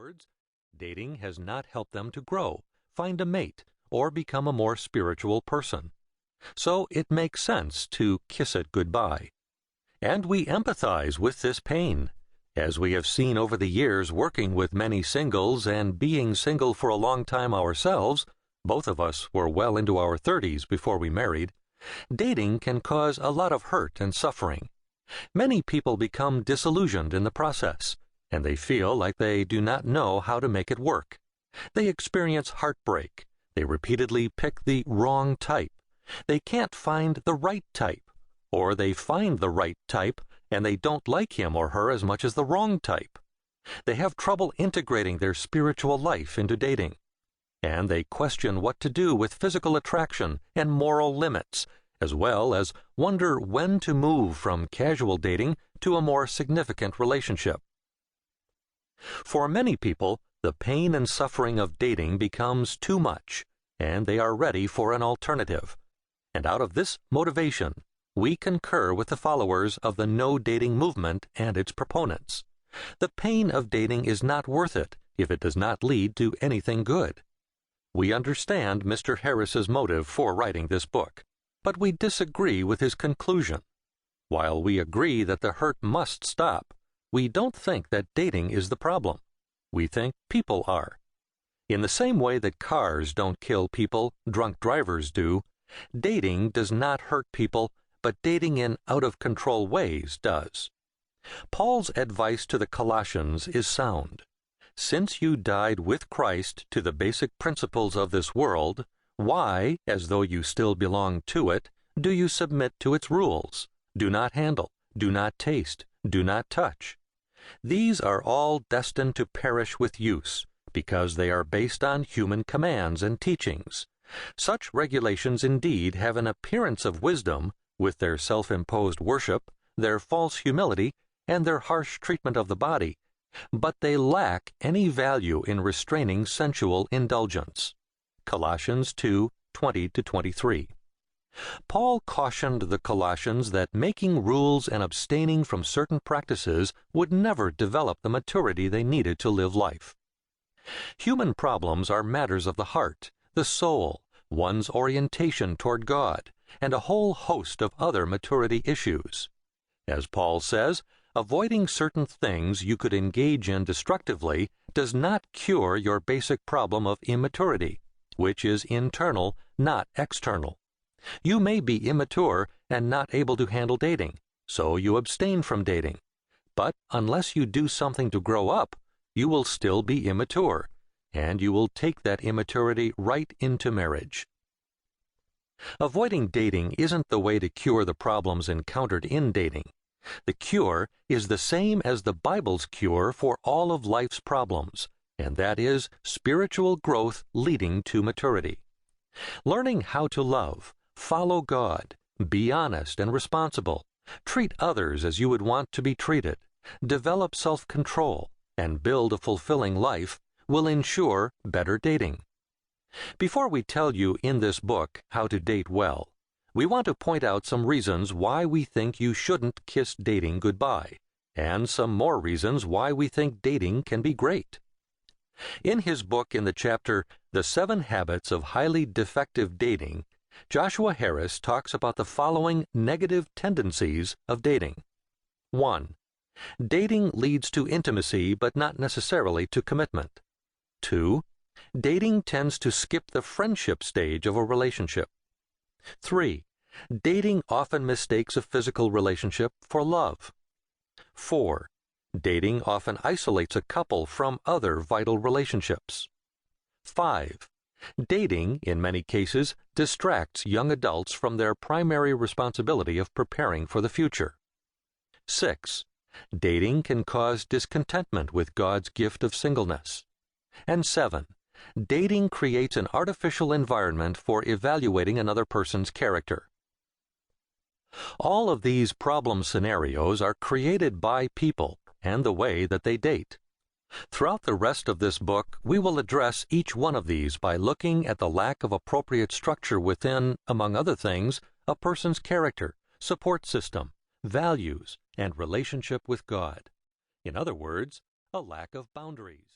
words, dating has not helped them to grow, find a mate, or become a more spiritual person. So it makes sense to kiss it goodbye. And we empathize with this pain, as we have seen over the years working with many singles and being single for a long time ourselves. Both of us were well into our 30s before we married. Dating can cause a lot of hurt and suffering. Many people become disillusioned in the process, and they feel like they do not know how to make it work. They experience heartbreak. They repeatedly pick the wrong type. They can't find the right type, or they find the right type and they don't like him or her as much as the wrong type. They have trouble integrating their spiritual life into dating, and they question what to do with physical attraction and moral limits, as well as wonder when to move from casual dating to a more significant relationship. For many people, the pain and suffering of dating becomes too much, and they are ready for an alternative. And out of this motivation, we concur with the followers of the no-dating movement and its proponents. The pain of dating is not worth it if it does not lead to anything good. We understand Mr. Harris's motive for writing this book, but we disagree with his conclusion. While we agree that the hurt must stop, we don't think that dating is the problem. We think people are. In the same way that cars don't kill people, drunk drivers do, dating does not hurt people, but dating in out-of-control ways does. Paul's advice to the Colossians is sound. Since you died with Christ to the basic principles of this world, why, as though you still belong to it, do you submit to its rules? Do not handle, do not taste, do not touch. These are all destined to perish with use, because they are based on human commands and teachings. Such regulations indeed have an appearance of wisdom, with their self-imposed worship, their false humility, and their harsh treatment of the body, but they lack any value in restraining sensual indulgence. Colossians 2:20-23. Paul cautioned the Colossians that making rules and abstaining from certain practices would never develop the maturity they needed to live life. Human problems are matters of the heart, the soul, one's orientation toward God, and a whole host of other maturity issues. As Paul says, avoiding certain things you could engage in destructively does not cure your basic problem of immaturity, which is internal, not external. You may be immature and not able to handle dating, so you abstain from dating. But unless you do something to grow up, you will still be immature, and you will take that immaturity right into marriage. Avoiding dating isn't the way to cure the problems encountered in dating. The cure is the same as the Bible's cure for all of life's problems, and that is spiritual growth leading to maturity. Learning how to love, follow God, be honest and responsible, treat others as you would want to be treated, develop self-control, and build a fulfilling life will ensure better dating. Before we tell you in this book how to date well, we want to point out some reasons why we think you shouldn't kiss dating goodbye, and some more reasons why we think dating can be great. In his book in the chapter, The 7 Habits of Highly Defective Dating, Joshua Harris talks about the following negative tendencies of dating. 1. Dating leads to intimacy but not necessarily to commitment. 2. Dating tends to skip the friendship stage of a relationship. 3. Dating often mistakes a physical relationship for love. 4. Dating often isolates a couple from other vital relationships. 5. Dating, in many cases, distracts young adults from their primary responsibility of preparing for the future. 6. Dating can cause discontentment with God's gift of singleness. And 7. Dating creates an artificial environment for evaluating another person's character. All of these problem scenarios are created by people and the way that they date. Throughout the rest of this book, we will address each one of these by looking at the lack of appropriate structure within, among other things, a person's character, support system, values, and relationship with God. In other words, a lack of boundaries.